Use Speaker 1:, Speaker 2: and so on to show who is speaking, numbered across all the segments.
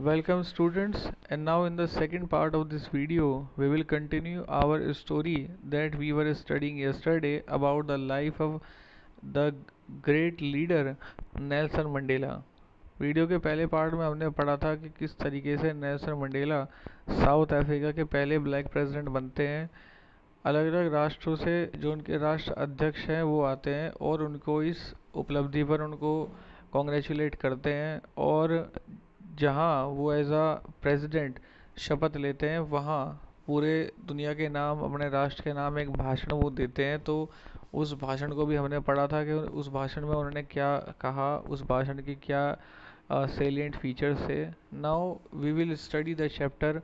Speaker 1: Welcome students, and now in the second part of this video we will continue our story that we were studying yesterday about the life of the great leader Nelson Mandela. Video के पहले part में हमने पढ़ा था कि किस तरीके से नेल्सन मंडेला साउथ अफ्रीका के पहले ब्लैक प्रेसिडेंट बनते हैं। अलग अलग राष्ट्रों से जो उनके राष्ट्र अध्यक्ष हैं वो आते हैं और उनको इस उपलब्धि पर उनको कॉन्ग्रेचुलेट करते हैं, और जहाँ वो एज आ प्रेसिडेंट शपथ लेते हैं वहाँ पूरे दुनिया के नाम, अपने राष्ट्र के नाम एक भाषण वो देते हैं। तो उस भाषण को भी हमने पढ़ा था कि उस भाषण में उन्होंने क्या कहा, उस भाषण की क्या salient features थे। Now we will study the chapter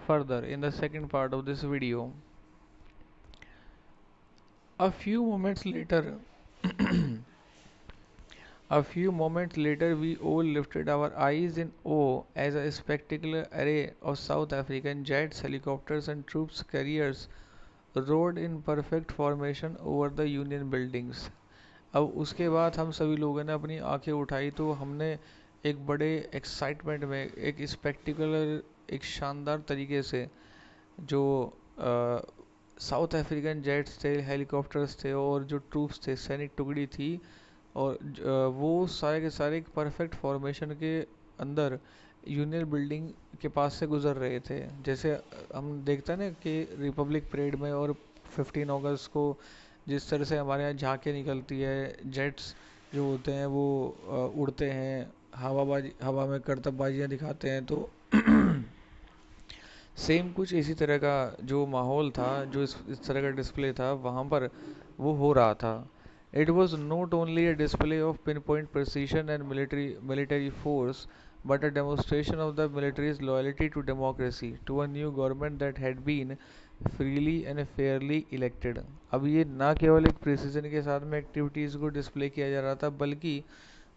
Speaker 1: further in the second part of this video. A few moments later, a few moments later, we all lifted our eyes in awe as a spectacular array of South African jets, helicopters, and troops carriers rode in perfect formation over the Union buildings. अब उसके बाद हम सभी लोगों ने अपनी आंखें उठाई तो हमने एक बड़े एक्साइटमेंट में, एक स्पेक्टिकुलर, एक शानदार तरीके से जो साउथ अफ्रीकन जेट्स थे, हेलीकॉप्टर्स थे और जो ट्रूप्स थे, सैनिक टुकड़ी थी, और वो सारे के सारे एक परफेक्ट फॉर्मेशन के अंदर यूनियन बिल्डिंग के पास से गुजर रहे थे। जैसे हम देखते हैं ना कि रिपब्लिक परेड में और 15 अगस्त को जिस तरह से हमारे यहाँ झांकियाँ निकलती है, जेट्स जो होते हैं वो उड़ते हैं, हवा में करतबबाजियाँ दिखाते हैं, तो सेम कुछ इसी तरह का जो माहौल था, जो इस तरह का डिस्प्ले था वहाँ पर वो हो रहा था। It was not only a display of pin point precision and military force, but a demonstration of the military's loyalty to democracy, to a new government that had been freely and fairly elected। अब ये ना केवल एक precision के साथ में activities को display किया जा रहा था, बल्कि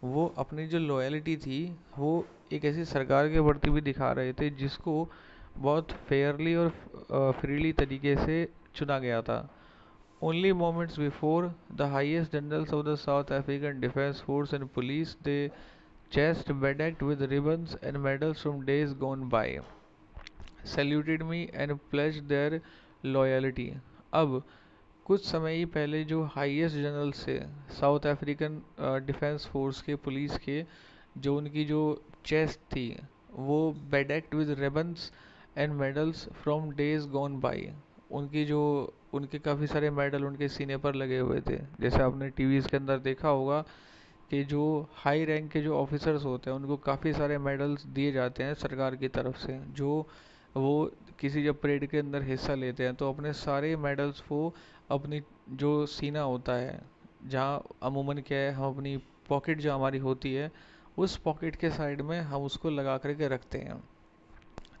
Speaker 1: वो अपनी जो लॉयल्टी थी वो एक ऐसी सरकार के प्रति भी दिखा रहे थे जिसको बहुत फेयरली और फ्रीली तरीके से चुना गया था। Only moments before, the highest generals of the South African Defense Force and police, they chest bedecked with ribbons and medals from days gone by, saluted me and pledged their loyalty। अब कुछ समय ही पहले जो highest general से South African defence force के, police के, जो उनकी जो चेस्ट थी वो bedecked with ribbons and medals from days gone by, उनकी जो उनके काफ़ी सारे मेडल उनके सीने पर लगे हुए थे। जैसे आपने टीवीज़ के अंदर देखा होगा कि जो हाई रैंक के जो ऑफिसर्स होते हैं उनको काफ़ी सारे मेडल्स दिए जाते हैं सरकार की तरफ से। जो वो किसी जब परेड के अंदर हिस्सा लेते हैं तो अपने सारे मेडल्स वो अपनी जो सीना होता है, जहाँ अमूमन क्या है, हम अपनी पॉकेट जो हमारी होती है उस पॉकेट के साइड में हम उसको लगा करके रखते हैं।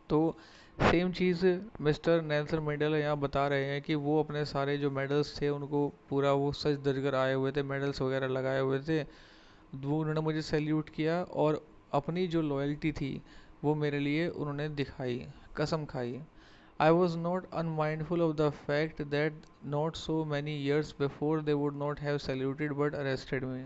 Speaker 1: तो सेम चीज़ मिस्टर नेल्सन मंडेला यहाँ बता रहे हैं कि वो अपने सारे जो मेडल्स थे उनको पूरा वो सज धज कर आए हुए थे, मेडल्स वगैरह लगाए हुए थे। वो उन्होंने मुझे सैल्यूट किया और अपनी जो लॉयल्टी थी वो मेरे लिए उन्होंने दिखाई, कसम खाई। I was not unmindful of the fact that not so many years before they would not have saluted but arrested me.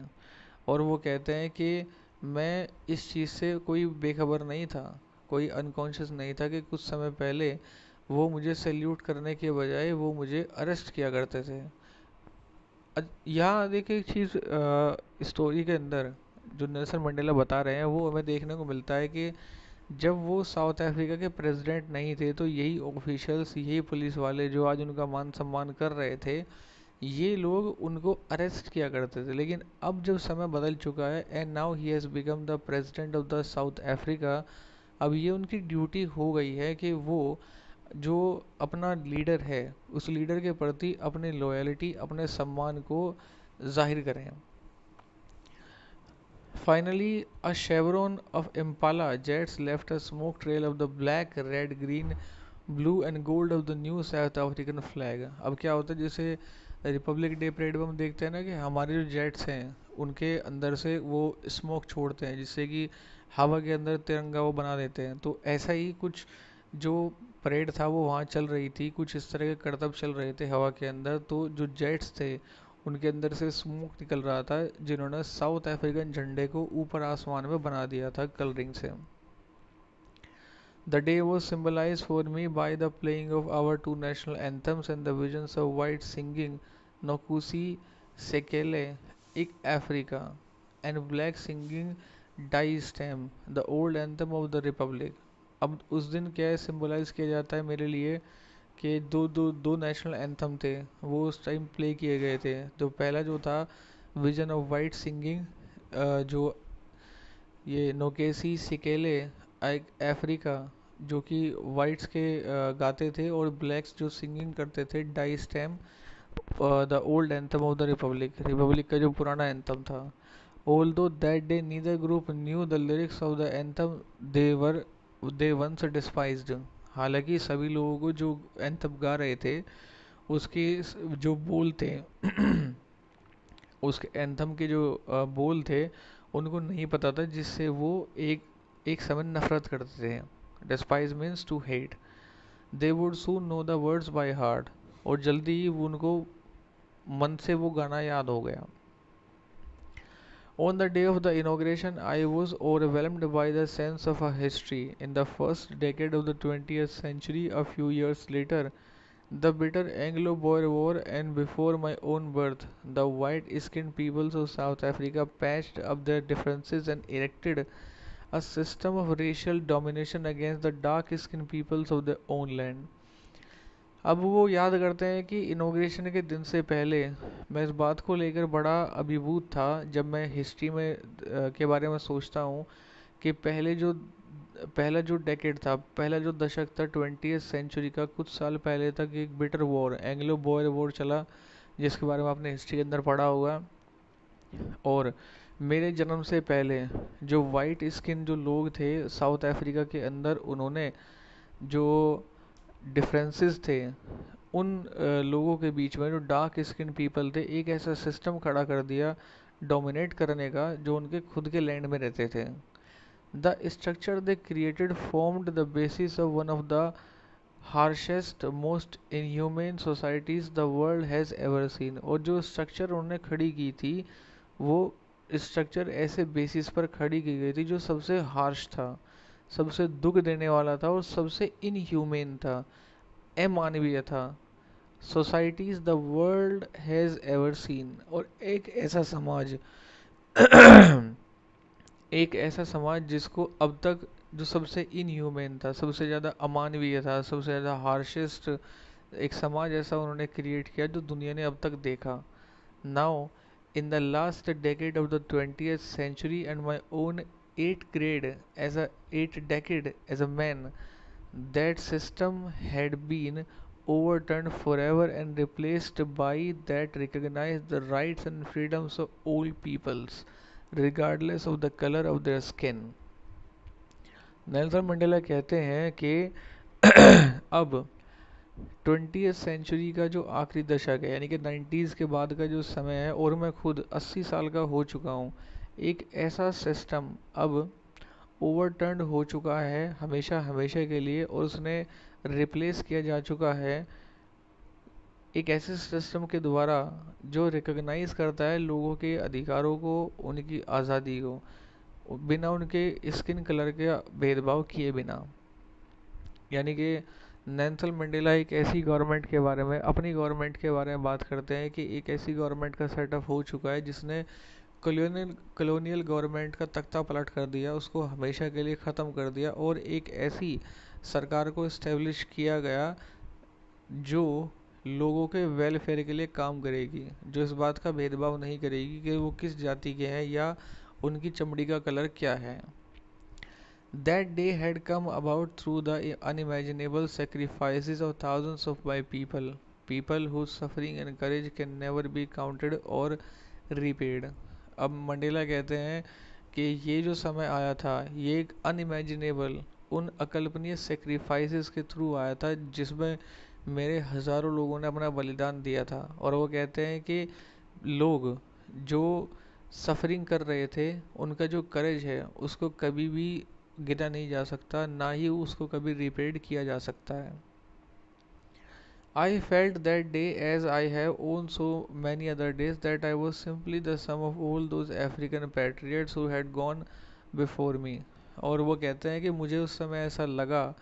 Speaker 1: और वो कहते हैं कि मैं इस चीज़ से कोई बेखबर नहीं था, कोई अनकॉन्शियस नहीं था कि कुछ समय पहले वो मुझे सैल्यूट करने के बजाय वो मुझे अरेस्ट किया करते थे। यहाँ देखिए एक चीज़ स्टोरी के अंदर जो नेल्सन मंडेला बता रहे हैं वो हमें देखने को मिलता है कि जब वो साउथ अफ्रीका के प्रेसिडेंट नहीं थे तो यही ऑफिशियल्स, यही पुलिस वाले जो आज उनका मान सम्मान कर रहे थे, ये लोग उनको अरेस्ट किया करते थे। लेकिन अब जब समय बदल चुका है and now he has become the president of the south Africa, अब ये उनकी ड्यूटी हो गई है कि वो जो अपना लीडर है उस लीडर के प्रति अपनी लॉयल्टी, अपने सम्मान को जाहिर करें। Finally, a chevron of Impala jets left a smoke trail of the black, red, green, blue and gold of the new South African flag। अब क्या होता है, जैसे रिपब्लिक डे परेड में हम देखते हैं ना कि हमारे जो जेट्स हैं उनके अंदर से वो स्मोक छोड़ते हैं जिससे कि हवा के अंदर तिरंगा वो बना देते हैं। तो ऐसा ही कुछ जो परेड था वो वहाँ चल रही थी, कुछ इस तरह के करतब चल रहे थे हवा के अंदर। तो जो जेट्स थे उनके अंदर से स्मोक निकल रहा था जिन्होंने साउथ अफ्रीकन झंडे को ऊपर आसमान में बना दिया था कलरिंग से। The day was symbolized for me by the playing of our two national anthems and the visions of whites singing Nokusi Sekele Ik Africa and black singing Die Stem, the old anthem of the Republic. अब उस दिन क्या symbolize किया जाता है मेरे लिए कि दो नेशनल एंथम थे, वो उस टाइम प्ले किए गए थे। तो पहला जो था विजन ऑफ वाइट सिंगिंग, जो ये नोकेसी सिकेले अफ्रीका, जो कि वाइट्स के गाते थे, और ब्लैक्स जो सिंगिंग करते थे Die Stem, the old anthem of the republic, republic का जो पुराना एंथम था। Although that day neither group knew the lyrics of the anthem they once despised. हालांकि सभी लोगों को जो एंथम गा रहे थे उसके जो बोल थे उसके एंथम के जो बोल थे उनको नहीं पता था, जिससे वो एक एक समय नफरत करते थे। despise means to hate. They would soon know the words by heart, और जल्दी ही वो उनको मन से वो गाना याद हो गया। On the day of the inauguration, I was overwhelmed by the sense of a history. In the first decade of the 20th century, a few years later, the bitter Anglo-Boer War, and before my own birth, the white-skinned peoples of South Africa patched up their differences and erected a system of racial domination against the dark-skinned peoples of their own land. अब वो याद करते हैं कि inauguration के दिन से पहले मैं इस बात को लेकर बड़ा अभिभूत था, जब मैं हिस्ट्री में के बारे में सोचता हूँ कि पहला जो डेकेड था, पहला जो दशक था 20th सेंचुरी का, कुछ साल पहले तक एक bitter war, Anglo Boer war चला, जिसके बारे में आपने हिस्ट्री के अंदर पढ़ा होगा। और मेरे जन्म से पहले जो वाइट स्किन जो लोग थे साउथ अफ्रीका के अंदर, उन्होंने जो डिफरेंसेस थे उन लोगों के बीच में, जो डार्क स्किन पीपल थे, एक ऐसा सिस्टम खड़ा कर दिया डोमिनेट करने का, जो उनके खुद के लैंड में रहते थे। The structure they created formed the basis of one of the harshest most inhumane societies the world has ever seen. और जो स्ट्रक्चर उन्होंने खड़ी की थी, वो स्ट्रक्चर ऐसे बेसिस पर खड़ी की गई थी जो सबसे हार्श था, सबसे दुख देने वाला था, और सबसे इनह्यूमेन था, अमानवीय था। Societies the world has ever seen. और एक ऐसा समाज एक ऐसा समाज जिसको अब तक, जो सबसे इनह्यूमन था, सबसे ज़्यादा अमानवीय था, सबसे ज़्यादा हार्शेस्ट, एक समाज ऐसा उन्होंने क्रिएट किया जो दुनिया ने अब तक देखा। Now in the last decade of the 20th century and my own 8th grade as a 8th decade as a man, that system had been overturned forever and replaced by that recognized the rights and freedoms of all peoples regardless of the color of their skin. Nelson Mandela कहते हैं कि अब 20th century का जो आखिरी दशक है, यानी कि 90s के बाद का जो समय है, और मैं खुद 80 साल का हो चुका हूँ, एक ऐसा सिस्टम अब ओवरटर्न हो चुका है हमेशा हमेशा के लिए, और उसने रिप्लेस किया जा चुका है एक ऐसे सिस्टम के द्वारा जो रिकॉग्नाइज करता है लोगों के अधिकारों को, उनकी आज़ादी को, बिना उनके स्किन कलर के भेदभाव किए बिना। यानी कि नेल्सन मंडेला एक ऐसी गवर्नमेंट के बारे में, अपनी गवर्नमेंट के बारे में बात करते हैं कि एक ऐसी गवर्नमेंट का सेटअप हो चुका है जिसने कॉलोनियल गवर्नमेंट का तख्ता पलट कर दिया, उसको हमेशा के लिए ख़त्म कर दिया, और एक ऐसी सरकार को इस्टेब्लिश किया गया जो लोगों के वेलफेयर के लिए काम करेगी, जो इस बात का भेदभाव नहीं करेगी कि वो किस जाति के हैं या उनकी चमड़ी का कलर क्या है। That day had come about through the unimaginable sacrifices of thousands of my people whose suffering and courage can never be counted or repaid. अब मंडेला कहते हैं कि ये जो समय आया था, ये एक अनइमेजिनेबल, उन अकल्पनीय सेक्रीफाइसेस के थ्रू आया था, जिसमें मेरे हज़ारों लोगों ने अपना बलिदान दिया था। और वो कहते हैं कि लोग जो सफरिंग कर रहे थे, उनका जो करेज है उसको कभी भी गिना नहीं जा सकता, ना ही उसको कभी रिपेड किया जा सकता है। I felt that day, as I have owned so many other days, that I was simply the sum of all those African patriots who had gone before me. और वो कहते हैं कि मुझे उस समय ऐसा लगा,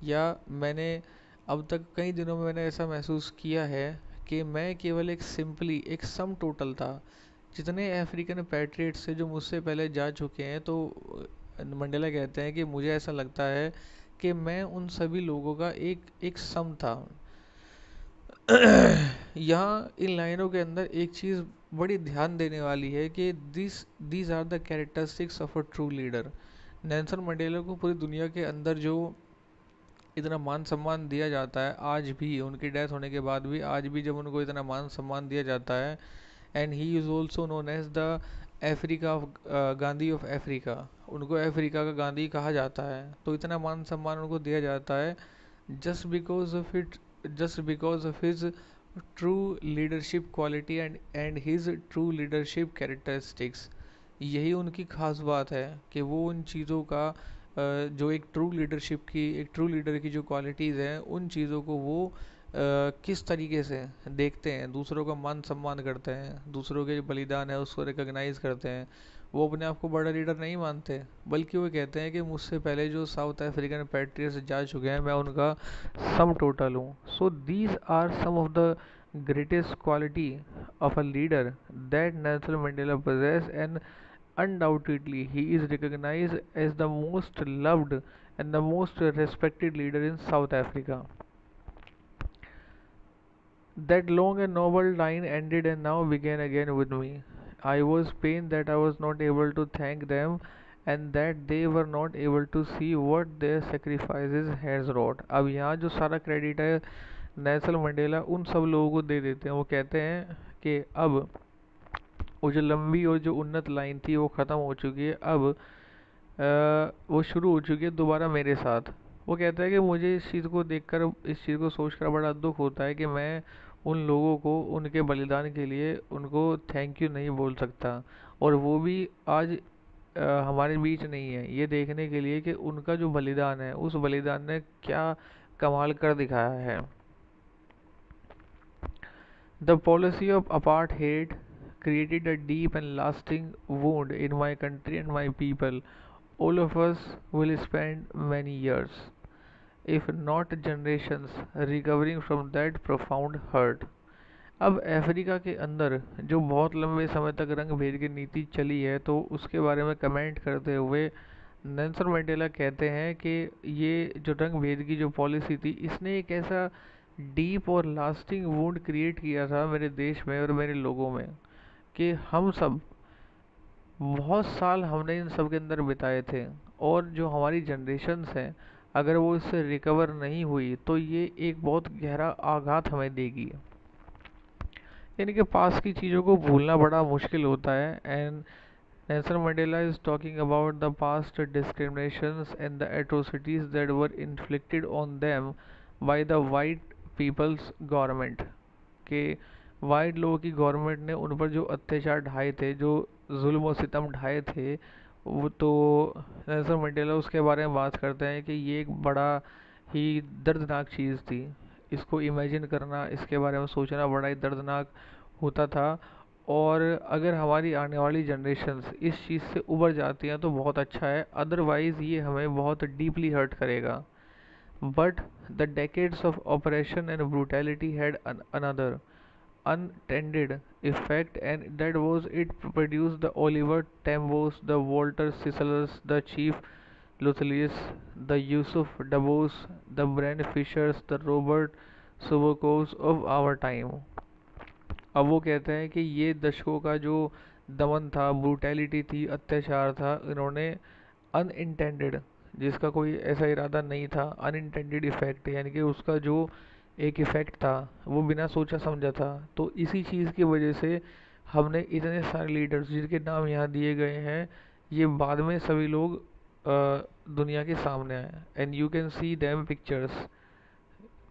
Speaker 1: या मैंने अब तक कई दिनों में मैंने ऐसा महसूस किया है कि मैं केवल एक सिंपली एक सम टोटल था। जितने अफ्रीकन पैट्रियट्स थे जो मुझसे पहले जा चुके हैं, तो मंडेला कहते हैं कि मुझे ऐसा लगता है कि मैं उन सभी लोगों का एक एक सम था। यहाँ इन लाइनों के अंदर एक चीज़ बड़ी ध्यान देने वाली है कि this these are the characteristics of a true leader. Nelson Mandela को पूरी दुनिया के अंदर जो इतना मान सम्मान दिया जाता है, आज भी उनकी डेथ होने के बाद भी, आज भी जब उनको इतना मान सम्मान दिया जाता है, and he is also known as the Africa of Gandhi of Africa, उनको अफ्रीका का गांधी कहा जाता है। तो इतना मान सम्मान उनको दिया जाता है just because of it, just because of his true leadership quality and his true leadership characteristics। यही उनकी खास बात है कि वो उन चीज़ों का जो एक ट्रू लीडरशिप की, एक ट्रू लीडर की जो क्वालिटीज़ हैं, उन चीज़ों को वो किस तरीके से देखते हैं, दूसरों का मान सम्मान करते हैं, दूसरों के जो बलिदान है उसको रिकॉग्नाइज करते हैं। वो अपने आप को बड़ा लीडर नहीं मानते, बल्कि वो कहते हैं कि मुझसे पहले जो साउथ अफ्रीकन पैट्रियट्स जा चुके हैं, मैं उनका सम टोटल हूँ। So these are some of the greatest quality of a leader that Nelson Mandela possessed, and undoubtedly he is recognized as the most loved and the most respected leader in South Africa. That long and noble line ended and now began again with me. I was pained that I was not able to thank them and that they were not able to see what their sacrifices has wrought. अब यहाँ जो सारा credit है Nelson Mandela उन सब लोगों को दे देते हैं। वो कहते हैं कि अब वो जो लंबी और जो उन्नत लाइन थी वो ख़त्म हो चुकी है, अब वो शुरू हो चुकी है दोबारा मेरे साथ। वो कहता है कि मुझे इस चीज़ को देखकर, इस चीज़ को सोचकर बड़ा दुख होता है कि मैं उन लोगों को उनके बलिदान के लिए उनको थैंक यू नहीं बोल सकता, और वो भी आज हमारे बीच नहीं है, ये देखने के लिए कि उनका जो बलिदान है, उस बलिदान ने क्या कमाल कर दिखाया है। The policy of apartheid created a deep and lasting wound in my country and my people. All of us will spend many years, if not generations, recovering from that profound hurt. अब Africa के अंदर जो बहुत लंबे समय तक रंग भेद की नीति चली है, तो उसके बारे में कमेंट करते हुए नेल्सन मंडेला कहते हैं कि ये जो रंग भेद की जो पॉलिसी थी, इसने एक ऐसा डीप और लास्टिंग वुंड क्रिएट किया था मेरे देश में और मेरे लोगों में, कि हम सब बहुत साल हमने इन सब के अंदर बिताए थे, और जो हमारी जनरेशन्स हैं, अगर वो इससे रिकवर नहीं हुई तो ये एक बहुत गहरा आघात हमें देगी। यानी कि पास की चीज़ों को भूलना बड़ा मुश्किल होता है। And Nelson Mandela is talking about the past discriminations and the atrocities that were inflicted on them by the white people's government, कि वाइट लोगों की गवर्नमेंट ने उन पर जो अत्याचार ढाए थे, जो जुल्म और सितम ढाए थे, वो तो नेल्सन मंडेला उसके बारे में बात करते हैं कि ये एक बड़ा ही दर्दनाक चीज़ थी। इसको इमेजिन करना, इसके बारे में सोचना बड़ा ही दर्दनाक होता था। और अगर हमारी आने वाली जनरेशन्स इस चीज़ से उबर जाती हैं तो बहुत अच्छा है, अदरवाइज़ ये हमें बहुत डीपली हर्ट करेगा। But the decades of operation and brutality had another unintended effect, and that was it produced the Oliver Tambos, the Walter Sisselers, the Chief Luthelius, the Yusuf Dabos, the Brand Fishers, the Robert Subokovs of our time। अब वो कहते हैं कि ये दशकों का जो दमन था, ब्रूटैलिटी थी, अत्याचार था, इन्होंने अनइंटेंडेड, जिसका कोई ऐसा इरादा नहीं था, अनइंटेंडेड इफेक्ट, यानी कि उसका जो एक इफेक्ट था वो बिना सोचा समझा था। तो इसी चीज़ की वजह से हमने इतने सारे लीडर्स जिनके नाम यहाँ दिए गए हैं, ये बाद में सभी लोग दुनिया के सामने आए। And you can see them pictures,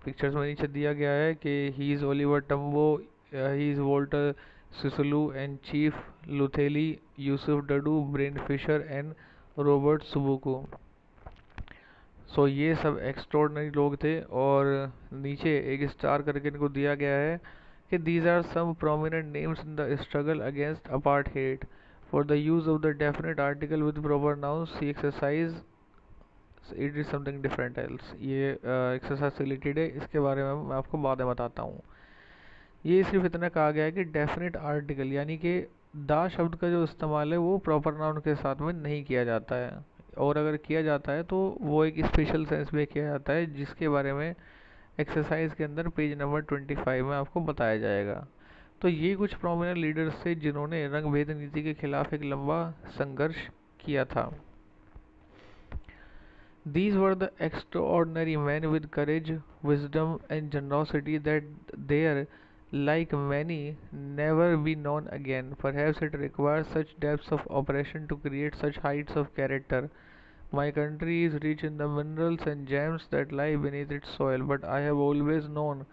Speaker 1: pictures में नीचे दिया गया है कि he is Oliver Tambo, he is Walter Sisulu and chief Luthuli, Yusuf Dadoo, Bram Fischer and Robert Sobukwe. So ये सब एक्स्ट्रॉर्डनरी लोग थे। और नीचे एक स्टार करके इनको दिया गया है कि these are some prominent names in the struggle against apartheid For the use of the definite article with proper nouns, see exercise. It is something different else, ये एक्सरसाइज से रिलेटेड है, इसके बारे में मैं आपको बाद में बताता हूँ। ये सिर्फ इतना कहा गया है कि डेफिनेट आर्टिकल यानी कि दा शब्द का जो इस्तेमाल है वो प्रॉपर नाउन के साथ में नहीं किया जाता है, और अगर किया जाता है तो वो एक स्पेशल सेंस में किया जाता है, जिसके बारे में एक्सरसाइज के अंदर पेज नंबर 25 में आपको बताया जाएगा। तो ये कुछ प्रोमिनेंट लीडर्स थे जिन्होंने रंग भेद नीति के खिलाफ एक लंबा संघर्ष किया था। These were the extraordinary men with courage, wisdom, and generosity that there, like many, never be known again. Perhaps it requires such depths of operation to create such heights of character. My country is rich in the minerals and gems that lie beneath its soil, but I have always known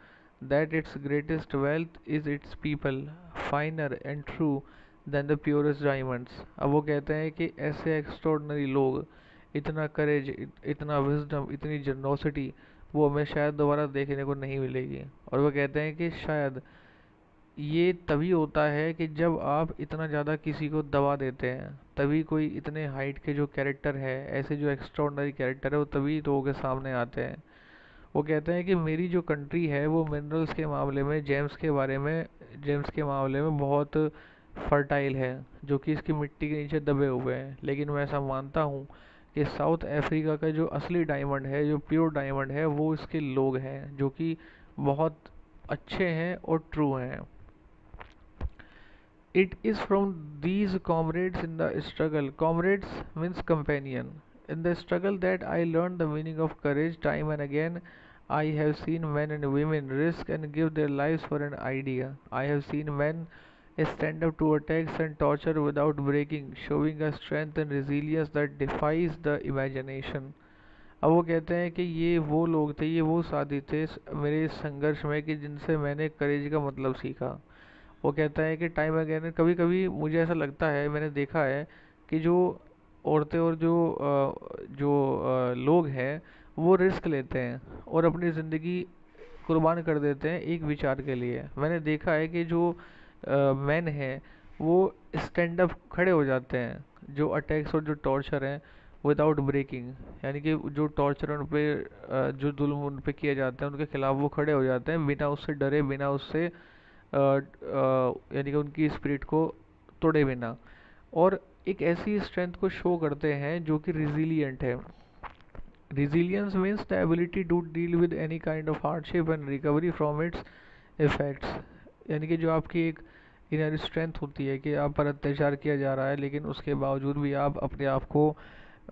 Speaker 1: that its greatest wealth is its people, finer and true than the purest diamonds. अब वो कहते हैं कि ऐसे extraordinary लोग, इतना करेज, इतना wisdom, इतनी जनरोसिटी वो हमें शायद दोबारा देखने को नहीं मिलेगी। और वो कहते हैं कि शायद ये तभी होता है कि जब आप इतना ज़्यादा किसी को दबा देते हैं, तभी कोई इतने हाइट के जो कैरेक्टर है, ऐसे जो एक्स्ट्रॉर्डनरी कैरेक्टर है, वो तभी लोगों के सामने आते हैं। वो कहते हैं कि मेरी जो कंट्री है वो मिनरल्स के मामले में, जेम्स के मामले में बहुत फर्टाइल है, जो कि इसकी मिट्टी के नीचे दबे हुए हैं। लेकिन मैं ऐसा मानता हूँ कि साउथ अफ्रीका का जो असली डायमंड है, जो प्योर डायमंड है, वो इसके लोग हैं, जो कि बहुत अच्छे हैं और ट्रू हैं। It is from these comrades in the struggle, comrades means companion, in the struggle that I learned the meaning of courage. Time and again I have seen men and women risk and give their lives for an idea. I have seen men stand up to attacks and torture without breaking, showing a strength and resilience that defies the imagination. अब वो कहते हैं कि ये वो लोग थे, ये वो साथी थे मेरे इस संघर्ष में कि जिनसे मैंने करेज का मतलब सीखा। वो कहता है कि टाइम अगेन, कभी कभी मुझे ऐसा लगता है, मैंने देखा है कि जो औरतें और जो लोग हैं वो रिस्क लेते हैं और अपनी ज़िंदगी कुर्बान कर देते हैं एक विचार के लिए। मैंने देखा है कि जो मैन हैं वो स्टैंड अप खड़े हो जाते हैं, जो अटैक्स और जो टॉर्चर हैं, विदाउट ब्रेकिंग, यानी कि जो टॉर्चर उन पे जो जुल्म उन पे किए जाते हैं उनके खिलाफ वो खड़े हो जाते हैं, बिना उससे डरे, बिना उससे यानी कि उनकी स्पिरिट को तोड़े बिना, और एक ऐसी स्ट्रेंथ को शो करते हैं जो कि रिजिलियंट है। Resilience means the ability to deal with any kind of hardship and recovery from its effects, यानी कि जो आपकी एक इनर स्ट्रेंथ होती है कि आप पर अत्याचार किया जा रहा है लेकिन उसके बावजूद भी आप अपने आप को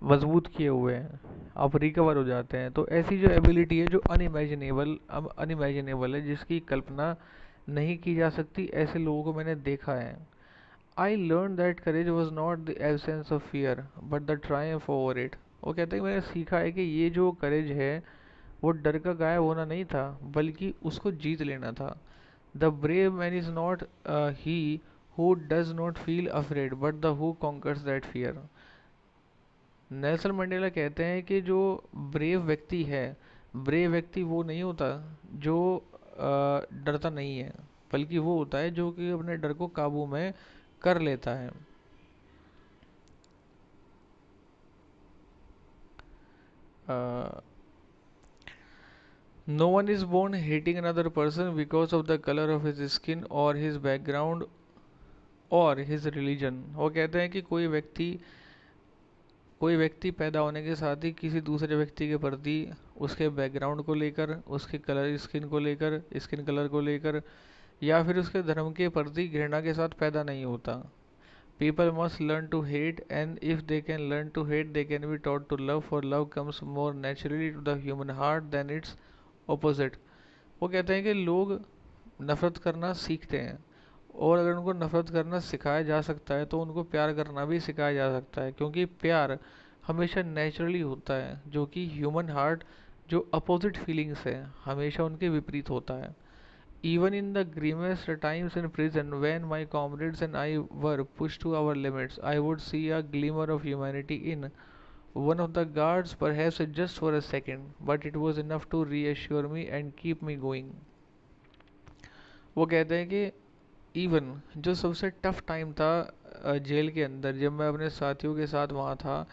Speaker 1: मजबूत किए हुए हैं, आप रिकवर हो जाते हैं। तो ऐसी जो एबिलिटी है जो अनइमेजिनेबल है, जिसकी कल्पना नहीं की जा सकती, ऐसे लोगों को मैंने देखा है। I learn that courage was not the absence of fear but the Triumph over it. वो कहते हैं मैंने सीखा है कि ये जो करेज है वो डर का गायब होना नहीं था, बल्कि उसको जीत लेना था। The brave man is not he who does not feel afraid but the who conquers that fear. Nelson Mandela कहते हैं कि जो ब्रेव व्यक्ति है, ब्रेव व्यक्ति वो नहीं होता जो डरता नहीं है, बल्कि वो होता है जो कि अपने डर को काबू में कर लेता है। No one is born hating another person because of the colour of his skin और हिज बैकग्राउंड और हिज रिलीजन। वो कहते हैं कि कोई व्यक्ति पैदा होने के साथ ही किसी दूसरे व्यक्ति के प्रति उसके बैकग्राउंड को लेकर, उसके कलर स्किन को लेकर, स्किन कलर को लेकर, या फिर उसके धर्म के प्रति घृणा के साथ पैदा नहीं होता। People must learn to hate and if they can learn to hate they can be taught to love, for love comes more naturally to the human heart than its opposite. वो कहते हैं कि लोग नफरत करना सीखते हैं, और अगर उनको नफरत करना सिखाया जा सकता है तो उनको प्यार करना भी सिखाया जा सकता है, क्योंकि प्यार हमेशा नेचुरली होता है, जो कि ह्यूमन हार्ट जो अपोजिट फीलिंग्स है हमेशा उनके विपरीत होता है। Even in the grimmest times in prison when my comrades and I were push to our limits I would see a glimmer of humanity in one of the guards, perhaps just for a second, but it was enough to reassure me and keep me going. वो कहते हैं कि even जो सबसे tough time था jail के अंदर जब मैं अपने साथियों के साथ वहाँ था,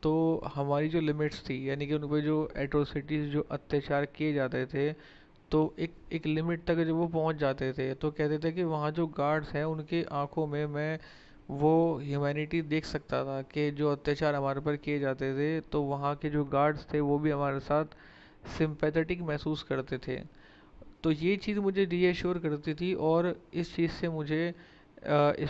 Speaker 1: तो हमारी जो लिमिट्स थी, यानी कि उन पे जो एट्रोसिटीज़, जो अत्याचार किए जाते थे, तो एक एक लिमिट तक जब वो पहुंच जाते थे तो कहते थे कि वहाँ जो गार्ड्स हैं उनकी आंखों में मैं वो ह्यूमैनिटी देख सकता था, कि जो अत्याचार हमारे पर किए जाते थे तो वहाँ के जो गार्ड्स थे वो भी हमारे साथ सिंपैथेटिक महसूस करते थे। तो ये चीज़ मुझे रीएश्योर करती थी, और इस चीज़ से मुझे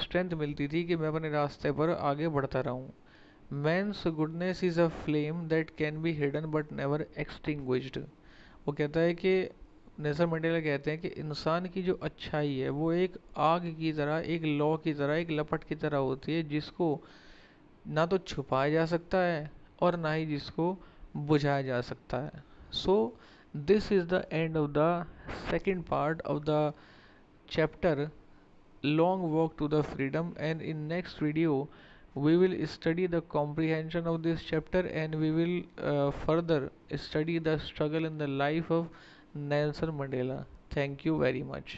Speaker 1: स्ट्रेंथ मिलती थी कि मैं अपने रास्ते पर आगे बढ़ता रहूं। Man's goodness is a flame that can be hidden but never extinguished. वो कहता है कि नेल्सन मंडेला कहते हैं कि इंसान की जो अच्छाई है वो एक आग की तरह, एक लौ की तरह, एक लपट की तरह होती है, जिसको ना तो छुपाया जा सकता है और ना ही जिसको बुझाया जा सकता है। So this is the end of the second part of the chapter Long Walk to the Freedom, and in next video we will study the comprehension of this chapter, and we will further study the struggle in the life of Nelson Mandela. Thank you very much.